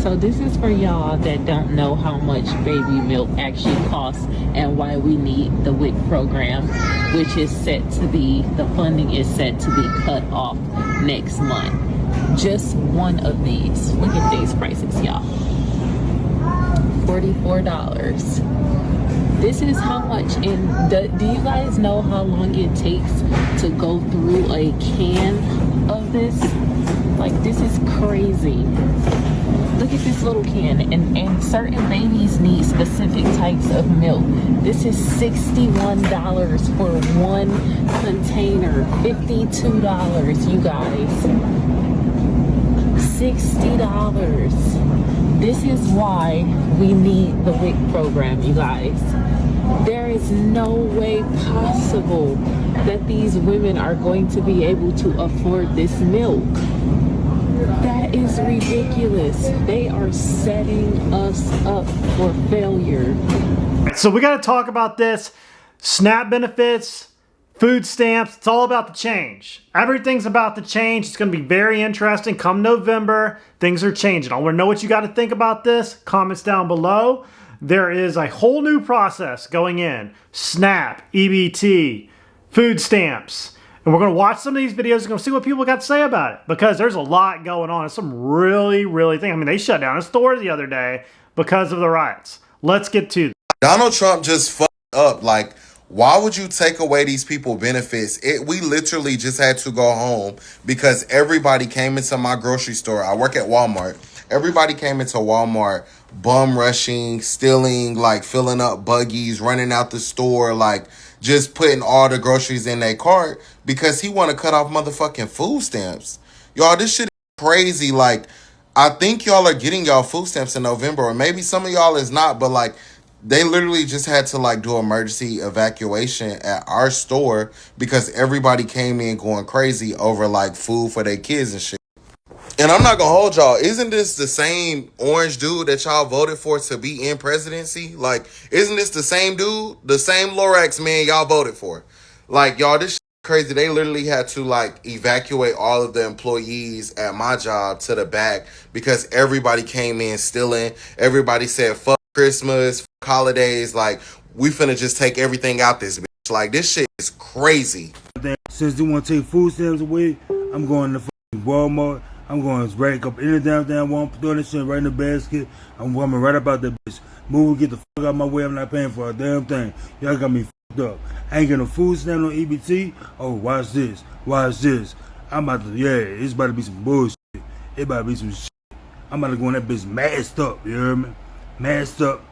So this is for y'all that don't know how much baby milk actually costs and why we need the WIC program, which is set to be, the funding is set to be cut off next month. Just one of these. Look at these prices, y'all. $44. This is how much in the, do you guys know how long it takes to go through a can of this? Like, this is crazy. Look at this little can, and certain babies need specific types of milk. This is $61 for one container. $52, you guys. $60. This is why we need the WIC program, you guys. There is no way possible that these women are going to be able to afford this milk. That is ridiculous. They are setting us up for failure. So we got to talk about this. SNAP benefits, food stamps, it's all about to change. Everything's about to change. It's going to be very interesting. Come November, things are changing. I want to know what you got to think about this. Comments down below. There is a whole new process going in. SNAP, EBT, food stamps. And we're going to watch some of these videos. We're going to see what people got to say about it. Because there's a lot going on. It's some really things. I mean, they shut down a store the other day because of the riots. Let's get to it. Donald Trump just fucked up. Like, why would you take away these people benefits? We literally just had to go home because everybody came into my grocery store. I work at Walmart. Everybody came into Walmart bum rushing, stealing, like filling up buggies, running out the store, like just putting all the groceries in their cart because he want to cut off motherfucking food stamps. Y'all, this shit is crazy. Like, I think y'all are getting y'all food stamps in November, or maybe some of y'all is not, but like, they literally just had to like do emergency evacuation at our store because everybody came in going crazy over like food for their kids and shit. And I'm not gonna hold y'all. Isn't this the same orange dude that y'all voted for to be in presidency? Like, isn't this the same dude? The same Lorax man y'all voted for? Like, y'all, this shit is crazy. They literally had to like evacuate all of the employees at my job to the back because everybody came in stealing. Everybody said, fuck Christmas, fuck holidays. Like, we finna just take everything out this bitch. Like, this shit is crazy. Since they want to take food stamps away, I'm going to Walmart. I'm going to rack up any damn Walmart, throw this shit right in the basket. I'm coming right about that bitch. Move, get the fuck out of my way. I'm not paying for a damn thing. Y'all got me fucked up. I ain't getting no food stamp on EBT. Oh, watch this. Watch this. I'm about to, yeah, it's about to be some bullshit. It about to be some shit. I'm about to go in that bitch masked up, you hear me? Masked up,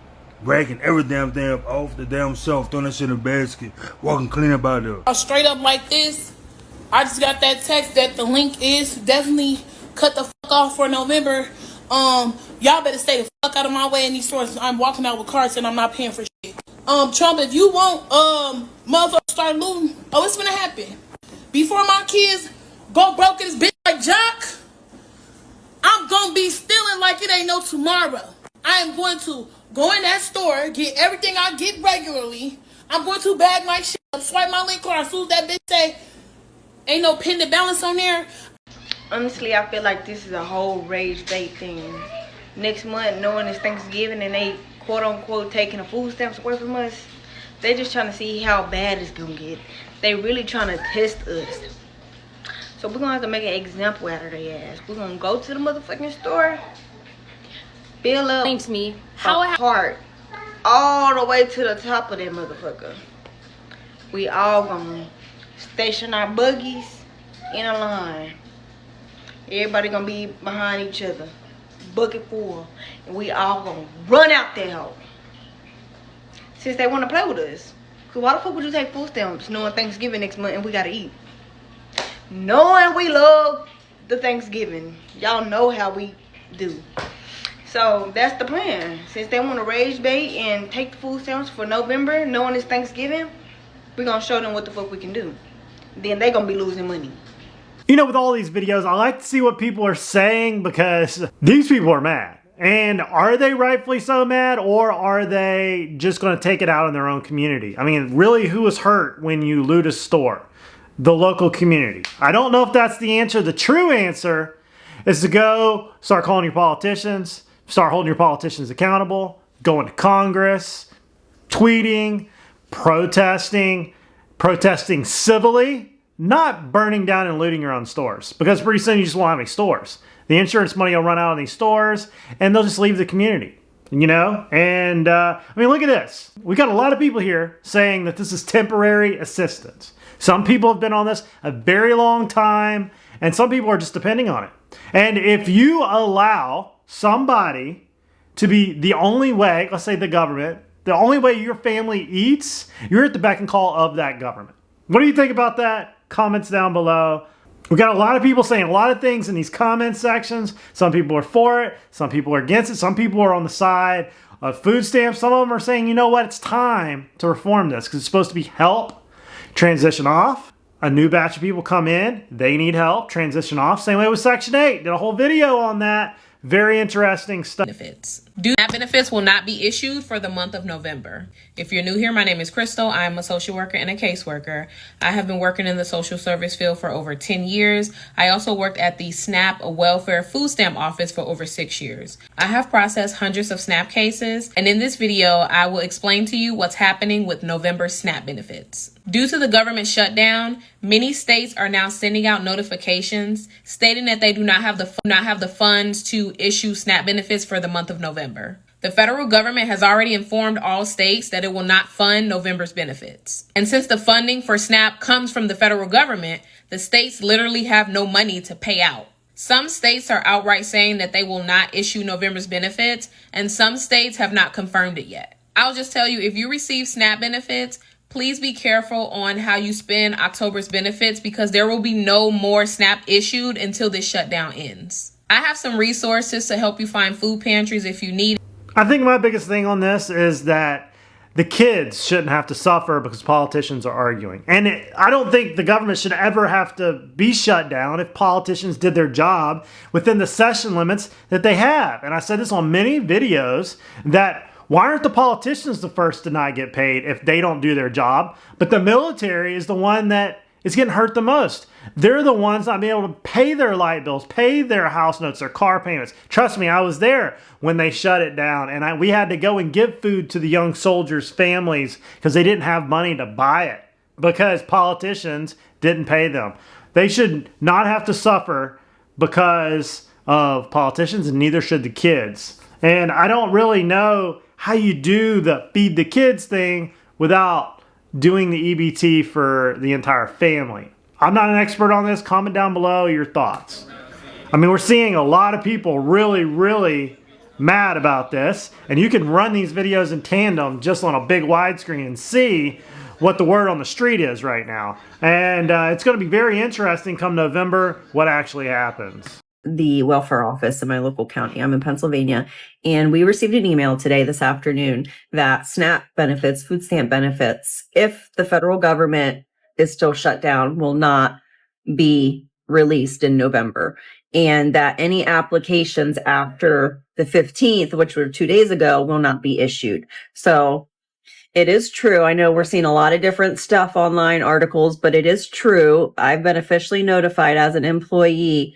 racking every damn thing up off the damn shelf, throwing that shit in the basket, walking clean about it. Straight up like this, I just got that text that the link is definitely cut the fuck off for November. Y'all better stay the fuck out of my way in these stores. I'm walking out with carts and I'm not paying for shit. Trump, if you want motherfuckers start looting, oh, it's gonna happen. Before my kids go broke in this bitch like Jock, I'm gonna be stealing like it ain't no tomorrow. I am going to go in that store, get everything I get regularly. I'm going to bag my shit up, swipe my link card. As soon as that bitch say ain't no pending balance on there. Honestly, I feel like this is a whole rage bait thing. Next month, knowing it's Thanksgiving and they quote-unquote taking the food stamps away from us, they just trying to see how bad it's going to get. They really trying to test us. So we're going to have to make an example out of their ass. We're going to go to the motherfucking store, fill up a cart all the way to the top of that motherfucker. We all going to station our buggies in a line. Everybody gonna be behind each other, bucket full, and we all gonna run out that hole. Since they wanna play with us. Cause why the fuck would you take food stamps knowing Thanksgiving next month and we gotta eat? Knowing we love the Thanksgiving. Y'all know how we do. So that's the plan. Since they wanna rage bait and take the food stamps for November, knowing it's Thanksgiving, we gonna show them what the fuck we can do. Then they gonna be losing money. You know, with all these videos, I like to see what people are saying because these people are mad. And are they rightfully so mad, or are they just going to take it out in their own community? I mean, really, who was hurt when you loot a store? The local community. I don't know if that's the answer. The true answer is to go start calling your politicians, Start holding your politicians accountable, going to Congress, tweeting, protesting civilly, not burning down and looting your own stores. Because pretty soon you just won't have any stores. The insurance money will run out of these stores and they'll just leave the community. You know? And, I mean, look at this. We got a lot of people here saying that this is temporary assistance. Some people have been on this a very long time, and some people are just depending on it. And if you allow somebody to be the only way, let's say the government, the only way your family eats, you're at the beck and call of that government. What do you think about that? Comments down below. We got a lot of people saying a lot of things in these comment sections. Some people are for it. Some people are against it. Some people are on the side of food stamps. Some of them are saying, you know what, it's time to reform this because it's supposed to be help, transition off. A new batch of people come in. They need help, transition off. Same way with Section 8. Did a whole video on that. Very interesting stuff. Benefits. SNAP benefits will not be issued for the month of November. If you're new here, my name is Crystal. I'm a social worker and a caseworker. I have been working in the social service field for over 10 years. I also worked at the SNAP Welfare Food Stamp Office for over 6 years. I have processed hundreds of SNAP cases, and in this video, I will explain to you what's happening with November SNAP benefits. Due to the government shutdown, many states are now sending out notifications stating that they do not have the funds to issue SNAP benefits for the month of November. The federal government has already informed all states that it will not fund November's benefits. And since the funding for SNAP comes from the federal government, the states literally have no money to pay out. Some states are outright saying that they will not issue November's benefits, and some states have not confirmed it yet. I'll just tell you, if you receive SNAP benefits, please be careful on how you spend October's benefits because there will be no more SNAP issued until this shutdown ends. I have some resources to help you find food pantries if you need. I think my biggest thing on this is that the kids shouldn't have to suffer because politicians are arguing. And I don't think the government should ever have to be shut down if politicians did their job within the session limits that they have. And I said this on many videos that why aren't the politicians the first to not get paid if they don't do their job? But the military is the one that is getting hurt the most. They're the ones not being able to pay their light bills, pay their house notes, their car payments. Trust me, I was there when they shut it down. And we had to go and give food to the young soldiers' families because they didn't have money to buy it because politicians didn't pay them. They should not have to suffer because of politicians, and neither should the kids. And I don't really know how you do the feed the kids thing without doing the EBT for the entire family. I'm not an expert on this. Comment down below your thoughts. I mean, we're seeing a lot of people really mad about this, and you can run these videos in tandem just on a big widescreen and see what the word on the street is right now. And it's going to be very interesting come November what actually happens. The welfare office in my local county. I'm in Pennsylvania, and we received an email today, this afternoon, that SNAP benefits, food stamp benefits, if the federal government is still shut down, will not be released in November, and that any applications after the 15th, which were 2 days ago, will not be issued. So it is true. I know we're seeing a lot of different stuff online, articles, but it is true. I've been officially notified as an employee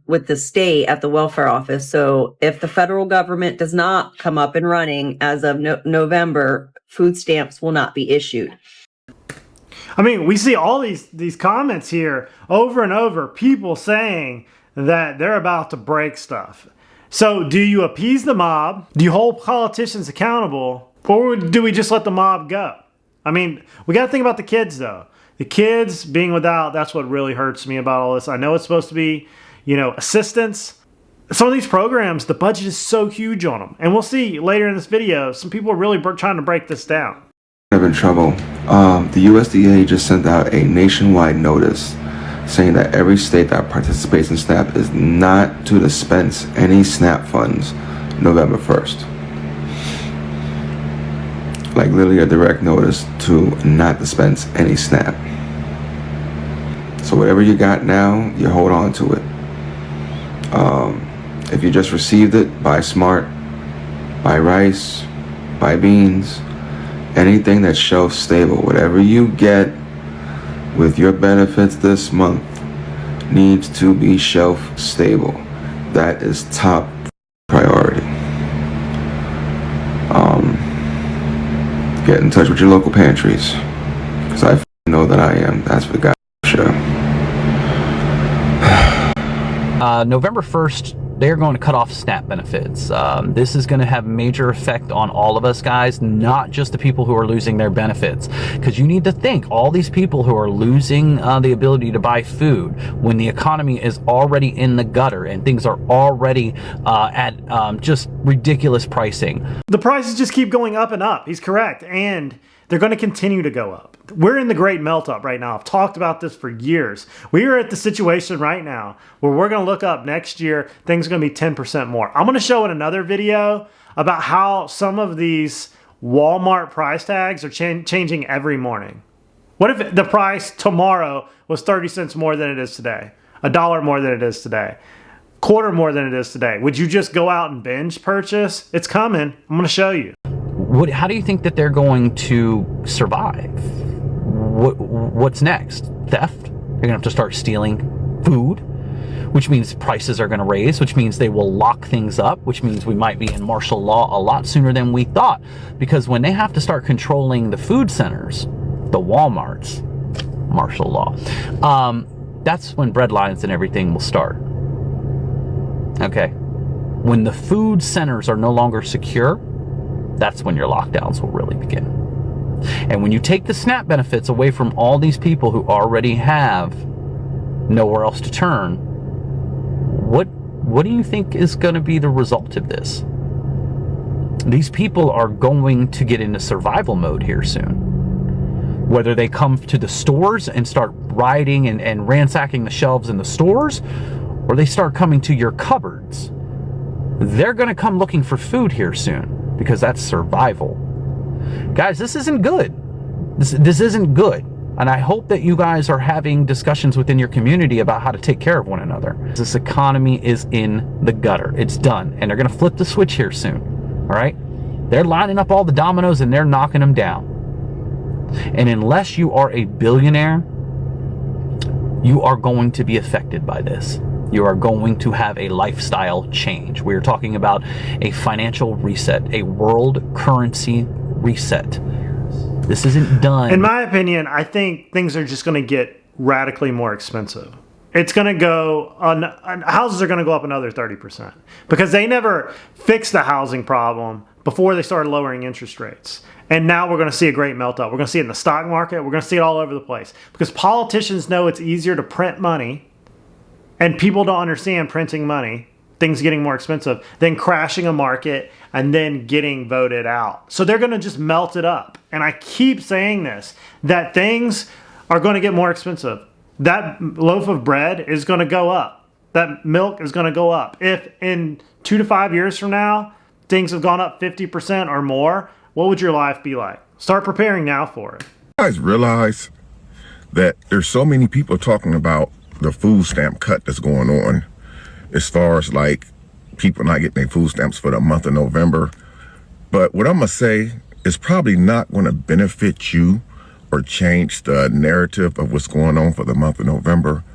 with the state at the welfare office. So if the federal government does not come up and running as of November, food stamps will not be issued. I mean, we see all these comments here over and over, people saying that they're about to break stuff. So do you appease the mob? Do you hold politicians accountable? Or do we just let the mob go? I mean, we got to think about the kids though. The kids being without, that's what really hurts me about all this. I know it's supposed to be, you know, assistance. Some of these programs, the budget is so huge on them. And we'll see later in this video, some people are really trying to break this down. I'm in trouble. The USDA just sent out a nationwide notice saying that every state that participates in SNAP is not to dispense any SNAP funds November 1st. Like literally a direct notice to not dispense any SNAP. So whatever you got now, you hold on to it. If you just received it, buy smart, buy rice, buy beans, anything that's shelf stable. Whatever you get with your benefits this month needs to be shelf stable. That is top priority. get in touch with your local pantries. Because I know that I am. That's for the guy show. November 1st, they're going to cut off SNAP benefits. This is going to have major effect on all of us, guys, not just the people who are losing their benefits. Because you need to think, all these people who are losing the ability to buy food when the economy is already in the gutter and things are already at just ridiculous pricing. The prices just keep going up and up. He's correct. And they're going to continue to go up. We're in the great melt up right now. I've talked about this for years. We are at the situation right now where we're going to look up next year, things are going to be 10% more. I'm going to show in another video about how some of these Walmart price tags are changing every morning. What if the price tomorrow was 30 cents more than it is today? $1 more than it is today? Quarter more than it is today? Would you just go out and binge purchase? It's coming. I'm going to show you. How do you think that they're going to survive? What's next? Theft? They're going to have to start stealing food, which means prices are going to raise, which means they will lock things up, which means we might be in martial law a lot sooner than we thought. Because when they have to start controlling the food centers, the Walmarts, martial law, that's when bread lines and everything will start. Okay. When the food centers are no longer secure, that's when your lockdowns will really begin. And when you take the SNAP benefits away from all these people who already have nowhere else to turn, what do you think is going to be the result of this? These people are going to get into survival mode here soon. Whether they come to the stores and start rioting and ransacking the shelves in the stores, or they start coming to your cupboards, they're going to come looking for food here soon. Because that's survival. Guys, this isn't good. This isn't good. And I hope that you guys are having discussions within your community about how to take care of one another. This economy is in the gutter. It's done. And they're going to flip the switch here soon. All right? They're lining up all the dominoes and they're knocking them down. And unless you are a billionaire, you are going to be affected by this. You are going to have a lifestyle change. We are talking about a financial reset, a world currency reset. This isn't done. In my opinion, I think things are just going to get radically more expensive. It's going to go on houses are going to go up another 30% because they never fixed the housing problem before they started lowering interest rates. And now we're going to see a great melt up. We're going to see it in the stock market. We're going to see it all over the place because politicians know it's easier to print money. And people don't understand printing money, things getting more expensive, than crashing a market and then getting voted out. So they're going to just melt it up. And I keep saying this, that things are going to get more expensive. That loaf of bread is going to go up. That milk is going to go up. If in 2 to 5 years from now, things have gone up 50% or more, what would your life be like? Start preparing now for it. You guys realize that there's so many people talking about the food stamp cut that's going on as far as like people not getting their food stamps for the month of November. But what I'm going to say is probably not going to benefit you or change the narrative of what's going on for the month of November.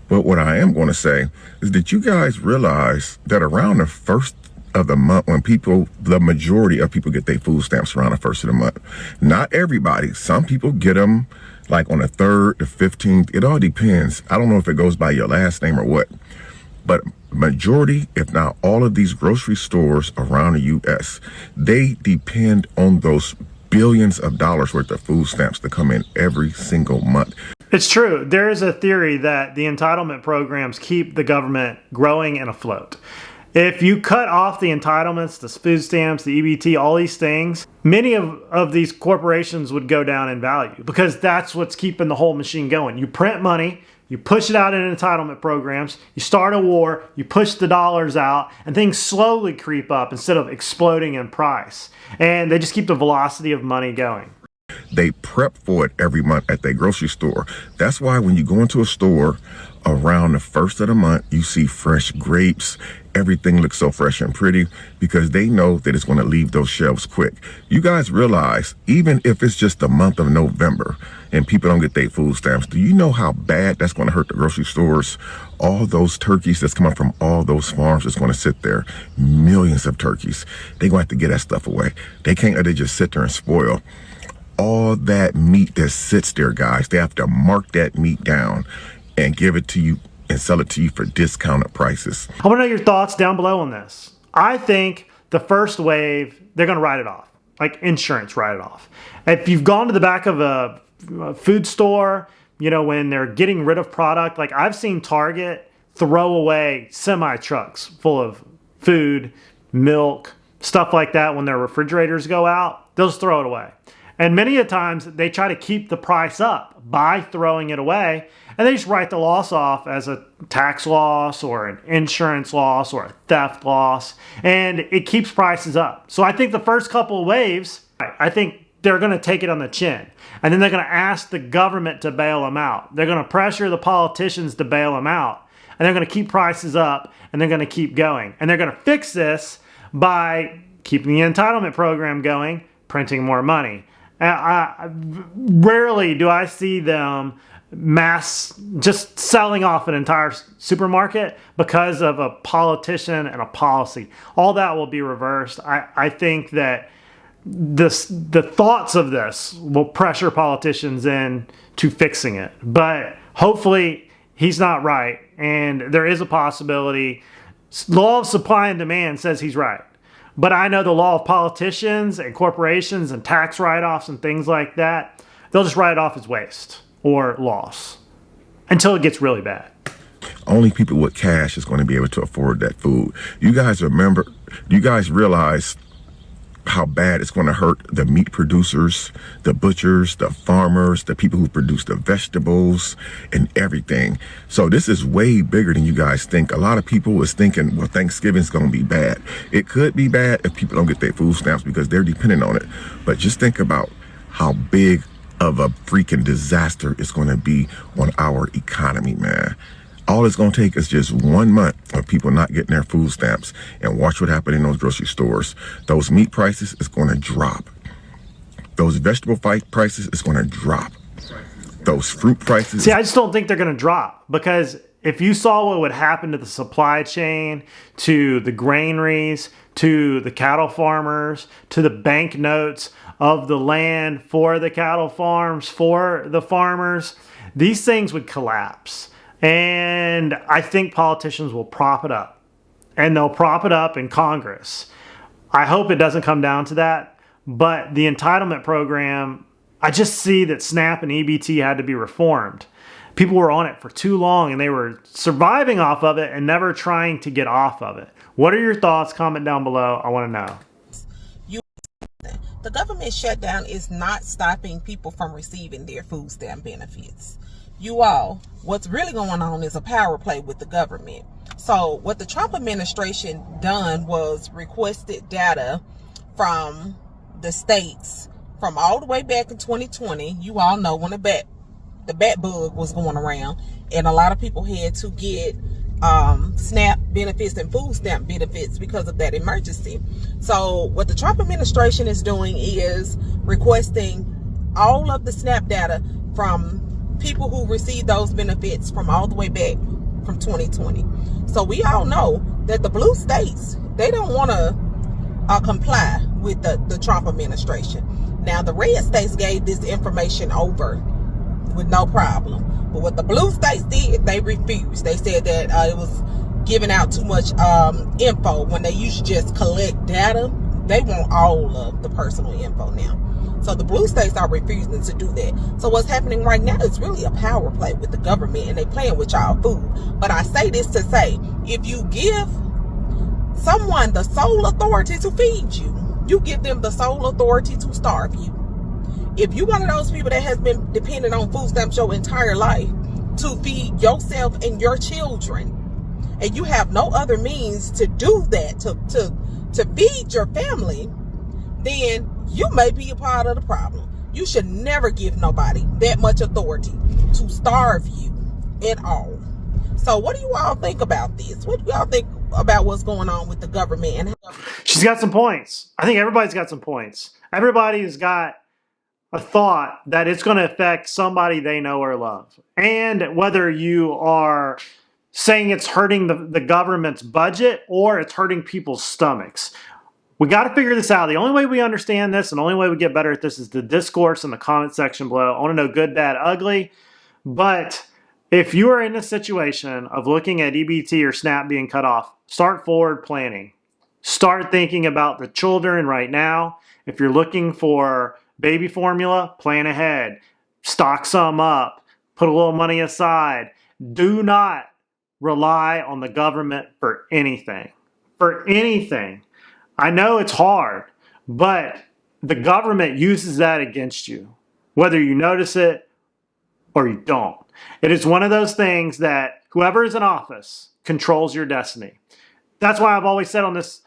But what I am going to say is that you guys realize that around the first of the month, when the majority of people get their food stamps around the first of the month, not everybody, some people get them like on the 3rd, the 15th, it all depends. I don't know if it goes by your last name or what, but majority, if not all of these grocery stores around the U.S., they depend on those billions of dollars worth of food stamps to come in every single month. It's true. There is a theory that the entitlement programs keep the government growing and afloat. If you cut off the entitlements, the food stamps, the EBT, all these things, many of these corporations would go down in value because that's what's keeping the whole machine going. You print money, you push it out in entitlement programs, you start a war, you push the dollars out, and things slowly creep up instead of exploding in price. And they just keep the velocity of money going. They prep for it every month at their grocery store. That's why when you go into a store around the first of the month, you see fresh grapes. Everything looks so fresh and pretty because they know that it's going to leave those shelves quick. You guys realize, even if it's just the month of November and people don't get their food stamps, do you know how bad that's going to hurt the grocery stores? All those turkeys that's coming from all those farms that's going to sit there, millions of turkeys, they're going to have to get that stuff away. They can't let it just sit there and spoil. All that meat that sits there, guys, they have to mark that meat down and give it to you and sell it to you for discounted prices. I want to know your thoughts down below on this. I think the first wave, they're going to write it off. Like insurance, write it off. If you've gone to the back of a food store, you know, when they're getting rid of product, like I've seen Target throw away semi-trucks full of food, milk, stuff like that. When their refrigerators go out, they'll just throw it away. And many a times they try to keep the price up by throwing it away, and they just write the loss off as a tax loss or an insurance loss or a theft loss, and it keeps prices up. So I think the first couple of waves, I think they're going to take it on the chin, and then they're going to ask the government to bail them out. They're going to pressure the politicians to bail them out, and they're going to keep prices up, and they're going to keep going. And they're going to fix this by keeping the entitlement program going, printing more money. Rarely do I see them mass just selling off an entire supermarket because of a politician and a policy. All that will be reversed. I think that the thoughts of this will pressure politicians into fixing it. But hopefully he's not right, and there is a possibility. Law of supply and demand says he's right. But I know the law of politicians and corporations and tax write-offs and things like that, they'll just write it off as waste or loss until it gets really bad. Only people with cash is going to be able to afford that food. You guys realize how bad it's going to hurt the meat producers, the butchers, the farmers, the people who produce the vegetables and everything. So this is way bigger than you guys think. A lot of people is thinking, well, Thanksgiving's going to be bad. It could be bad if people don't get their food stamps because they're dependent on it. But just think about how big of a freaking disaster it's going to be on our economy, man. All it's going to take is just 1 month of people not getting their food stamps, and watch what happens in those grocery stores. Those meat prices is going to drop. Those vegetable prices is going to drop. Those fruit prices. See, I just don't think they're going to drop, because if you saw what would happen to the supply chain, to the granaries, to the cattle farmers, to the bank notes of the land for the cattle farms, for the farmers, these things would collapse. And I think politicians will prop it up, and they'll prop it up in Congress. I hope it doesn't come down to that, but the entitlement program, I just see that SNAP and EBT had to be reformed. People were on it for too long, and they were surviving off of it and never trying to get off of it. What are your thoughts? Comment down below. I want to know. The government shutdown is not stopping people from receiving their food stamp benefits. You all, what's really going on is a power play with the government. So what the Trump administration done was requested data from the states from all the way back in 2020. You all know when the bat bug was going around, and a lot of people had to get SNAP benefits and food stamp benefits because of that emergency. So what the Trump administration is doing is requesting all of the SNAP data from people who received those benefits from all the way back from 2020. So we all know that the blue states, they don't want to comply with the Trump administration. Now the red states gave this information over with no problem. But what the blue states did, they refused. They said that it was giving out too much info when they usually just collect data. They want all of the personal info now. So the blue states are refusing to do that. So what's happening right now is really a power play with the government, and they playing with y'all food. But I say this to say, if you give someone the sole authority to feed you, you give them the sole authority to starve you. If you're one of those people that has been dependent on food stamps your entire life to feed yourself and your children, and you have no other means to do that, to feed your family, then you may be a part of the problem. You should never give nobody that much authority to starve you at all. So what do you all think about this? What do y'all think about what's going on with the government? And She's got some points. I think everybody's got some points. Everybody's got a thought that it's going to affect somebody they know or love. And whether you are saying it's hurting the government's budget or it's hurting people's stomachs. We got to figure this out. The only way we understand this and the only way we get better at this is the discourse in the comment section below. I want to know good, bad, ugly. But if you are in a situation of looking at EBT or SNAP being cut off, start forward planning. Start thinking about the children right now. If you're looking for baby formula, plan ahead. Stock some up. Put a little money aside. Do not rely on the government for anything. For anything. I know it's hard, but the government uses that against you, whether you notice it or you don't. It is one of those things that whoever is in office controls your destiny. That's why I've always said on this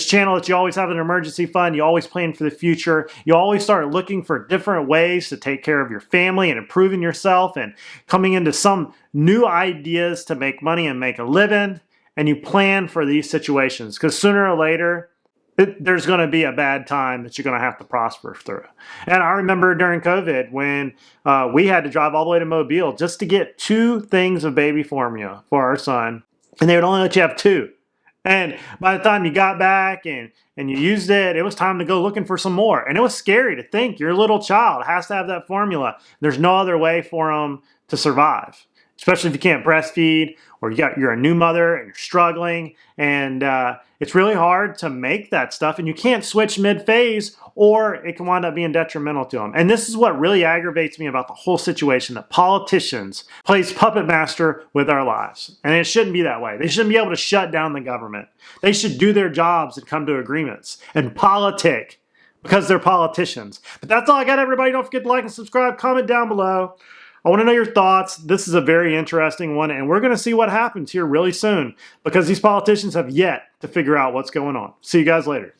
channel that you always have an emergency fund. You always plan for the future. You always start looking for different ways to take care of your family and improving yourself and coming into some new ideas to make money and make a living. And you plan for these situations because sooner or later, there's going to be a bad time that you're going to have to prosper through. And I remember during COVID when we had to drive all the way to Mobile just to get 2 things of baby formula for our son. And they would only let you have 2. And by the time you got back and you used it, it was time to go looking for some more. And it was scary to think your little child has to have that formula. There's no other way for them to survive, especially if you can't breastfeed or you're a new mother and you're struggling. And it's really hard to make that stuff. And you can't switch mid-phase or it can wind up being detrimental to them. And this is what really aggravates me about the whole situation, that politicians plays puppet master with our lives. And it shouldn't be that way. They shouldn't be able to shut down the government. They should do their jobs and come to agreements and politic because they're politicians. But that's all I got, everybody. Don't forget to like and subscribe. Comment down below. I want to know your thoughts. This is a very interesting one, and we're going to see what happens here really soon because these politicians have yet to figure out what's going on. See you guys later.